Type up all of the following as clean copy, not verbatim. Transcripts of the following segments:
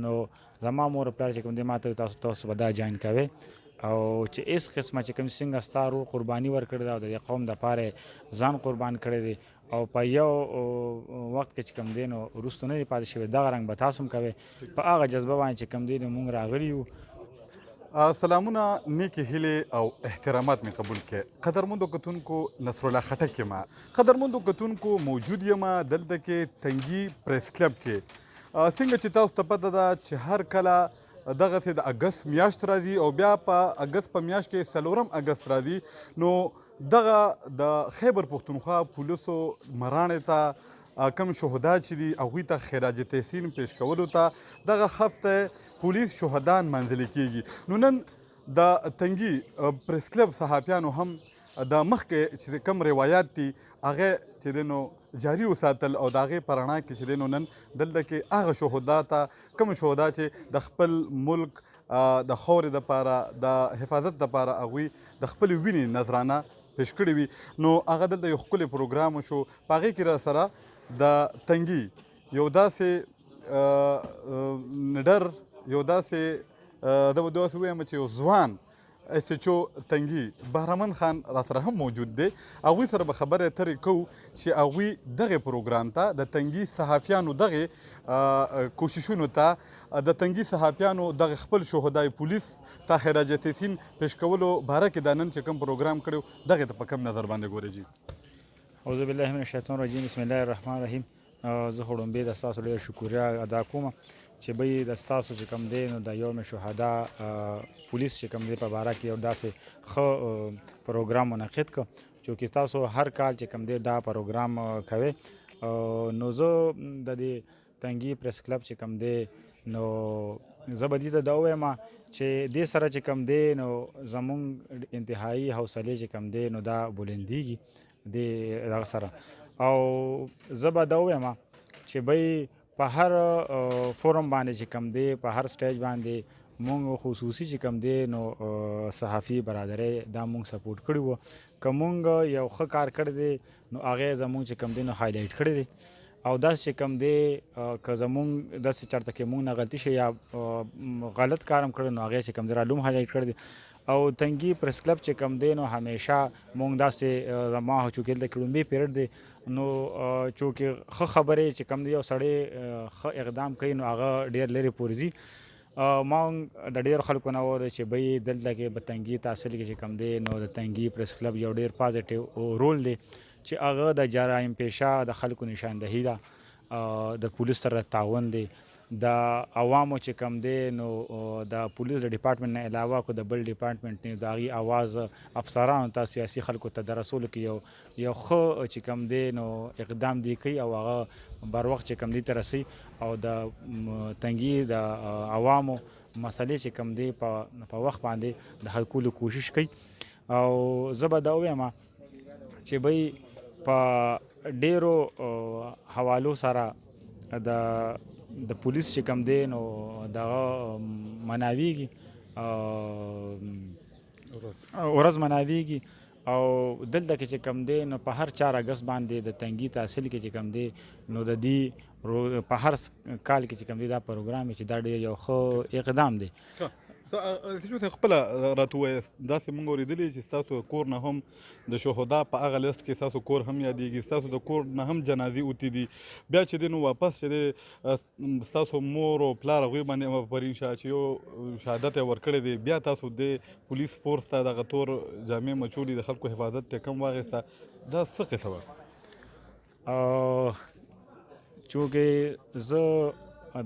نو زما مور پلار چې کوم دی ما ته تاسو به دا جاین کوئ او چې هېڅ قسمه چې کوم څنګه ستا ورور قرباني ورکړې ده او د دې قوم دپاره ځان قربان کړی دی او په یو وخت کې چې کوم دی نو وروسته نه دی پاتې شوی دغه رنګ به تاسو هم کوئ په هغه جذبه باندې چې کوم دی نو موږ راغلي یو. سلامونه نیکی هیلې او احترامات مې قبول کړئ. قدرمندو کتونکو نصرالله خټک یم. قدرمندو کتونکو موجود یم دلته کې تنګي پریس کلب کې. څنګه چې تاسو ته پته ده چې هر کله دغسې د اګست میاشت راځي او بیا په اګست په میاشت کې 4 اګست راځي نو دغه د خیبر پښتونخوا پولیسو مراڼې ته کم شهدا چې دي هغوی ته خراج تحسین پیش کولو ته دغه هفته پولیس شهدان منځلي کیږي. نو نن د تنګي پریس کلب صحافیانو هم د مخکې چې کوم روایات دي هغه چې دی نو جاري وساتل او د هغې په رڼا کې چې دی نو نن دلته کې هغه شهدا ته کوم شهدا چې د خپل ملک د خاورې دپاره د حفاظت دپاره هغوی د خپلې وینې نذرانه پیش کړې وي نو هغه دلته یو ښکلی پروګرام وشو. په هغې کې را سره د تنګي یو داسې نډر یو داسې زه به داسې ووایم چې یو ځوان ایس ایچ او تنګي بهرمن خان را سره هم موجود دی. هغوی سره به خبرې اترې کوو چې هغوی دغې پروګرام ته د تنګي صحافیانو دغې کوششونو ته د تنګي صحافیانو دغه خپل شهدای پولیس ته خراج تحسین پیش کولو باره کې دا نن چې کوم پروګرام کړی دغې ته په کوم نظر باندې ګورئ جي؟ اعوذ بالله من الشیطان الرجیم بسم الله الرحمن الرحیم. زه خو ړومبې د ستاسو ډېره شکریا ادا کوم چې بی د ستاسو چې کوم دی نو د یوم شهدا پولیس چې کوم دی په باره کې یو داسې ښه پروګرام منعقد کړ چې تاسو هر کال چې کوم دی دا پروګرام کوئ. نو زه د دې تنګي پریس کلب چې کوم دی نو زه به دې ته دا ووایم چې دې سره چې کوم دی نو زمونږ انتهایي حوصلې چې کوم دی نو دا بلندیږي دې دغه سره او زه به دا ووایم چې بی په هر فورم باندې چې کوم دی په هر سټیج باندې مونږ خصوصي چې کوم دی نو صحافي برادرۍ دا مونږ سپورټ کړي وو. که مونږ یو ښه کار کړی دی نو هغې زمونږ چې کوم دی نو هایلایټ کړی دی او داسې چې کوم دی که زمونږ داسې چېرته کې مونږ نه غلطي شي یا غلط کار هم کړی نو هغې چې کوم دی رالوم هایلایټ کړی دی. او تنګي پریس کلب چې کوم دی نو همیشه مونږ داسې زما چونکې دلته کې لومبی پیریډ دی نو چونکې ښه خبرې چې کوم دی یو سړی ښه اقدام کوي نو هغه ډېر لرې پورې ځي. ما د ډېرو خلکو نه واورېد چې بی دلته کې په تنګي تحصیل کې چې کوم دی نو د تنګي پریس کلب یو ډېر پازیټیو رول دی چې هغه د جرایم پیشه د خلکو نشاندهي ده د پولیس سره تعاون دی د عوامو چې کوم دی نو د پولیس د ډپارټمنټ نه علاوه کو د بل ډپارټمنټ نه د هغې اواز افسرانو ته سیاسي خلکو ته د رسولو کې یو ښه چې کوم دی نو اقدام دی کوي او هغه بر وخت چې کوم دی ته رسوي او د تنګي د عوامو مسلې چې کوم دی په وخت باندې د حل کولو کوشش کوي. او زه به دا ووایم چې بی په ډیرو حوالو سره د پولیس چې کوم دی نو دغه مناویږي ورځ مناویږي او دلته کې چې کوم دی نو په هر 4 اګست باندې د تنګي تحصیل کې چې کوم دی نو د دې په هر کال کې چې کوم دی دا پروګرام چې دا ډېر یو ښه اقدام دی. خپله راته ووایاست داسې موږ اورېدلي چې ستاسو کور نه هم د شهدا په هغه لیست کې ستاسو کور هم یادېږي ستاسو د کور نه هم جنازې اوتې دي بیا چې دی نو واپس چې دی ستاسو مور او پلار هغوی باندې پرین شاه چې یو شهادت یې ورکړی دی بیا تاسو د پولیس فورس ته دغه تور جامې مچولي د خلکو حفاظت ته کم واخیسته دا څه قصه وه؟ چونکې زه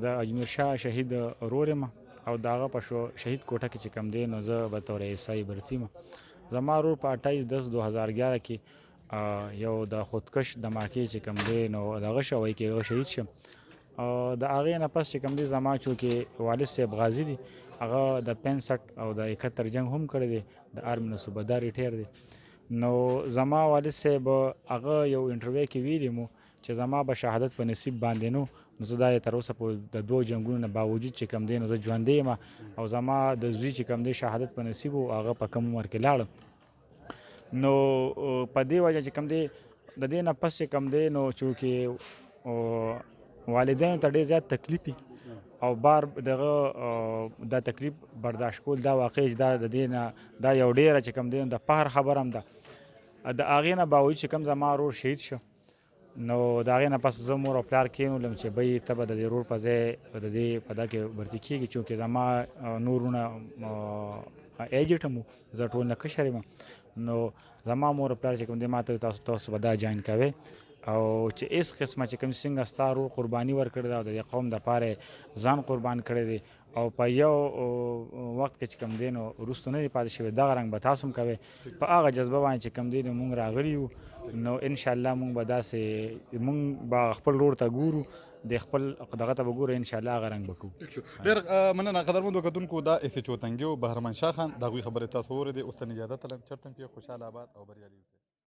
د اجمیر شاه شهید ورور یم او د هغه په شهید کوټه کې چې کوم دی نو زه به طور ایسایي برتی یم. زما ورور په 28/10/2011 کې یو د خودکش دماکې چې کوم دی نو دغه شوی کې هغه شهید شم. د هغې نه پس چې کوم دی زما چونکې والد صاحب غازي دي هغه د 65 او د 71 جنګ هم کړی دی د آرمي نه صوبهدار ریټایر دی. نو زما والد صاحب هغه یو انټرویو کې ویلي مو چې زما به شهادت په نصیب باندې نو زه دا تر اوسه په د 2 جنګونو نه باوجود چې کوم دی نو زه ژوندی یم او زما د زوی چې کوم دی شهادت په نصیب و هغه په کم عمر کې لاړم. نو په دې وجه چې کوم دی د دې نه پس چې کوم دی نو چونکې والدینو ته ډېر زیات تکلیف وي او بار دغه دا تکلیف برداشت کول دا واقع دا د دې نه دا یو ډیره چې کوم دی د فخر خبره هم ده. د هغې نه باوجود چې کوم زما ورور شهید شه نو د هغې نه پس زه مور او پلار کېنولم چې بی ته به د دې ورور په ځای د دې په دا کې برتي کېږي چونکې زما نور وروڼه ایجټ هم زه ټول نه کشر یم نو زما مور او پلار چې کوم دی ما ته تاسو به دا جاین کوئ او چې هېڅ قسمه چې کوم څنګه ستا ورور قرباني ورکړې ده او د دې قوم دپاره ځان قربان کړی دی او په یو وخت کې چې کوم دی نو وروسته نه دی پاتې شوی دغه رنګ به تاسو هم کوئ په هغه جذبه باندې چې کوم دی نو مونږ راغلي یو نو انشاءالله مونږ به داسې مونږ به خپل ورور ته ګورو د خپل دغه ته به ګورو انشاءالله هغه رنګ به کوو. ډېر مننه قدرمندو کتونکو دا اس ایچ او تنګي او بهرمن شاه خان د هغوی خبرې تاسو واورېدې. اوس ته اجازه طلب چېرته هم کې خوشحاله آباد او بریالي اوسئ.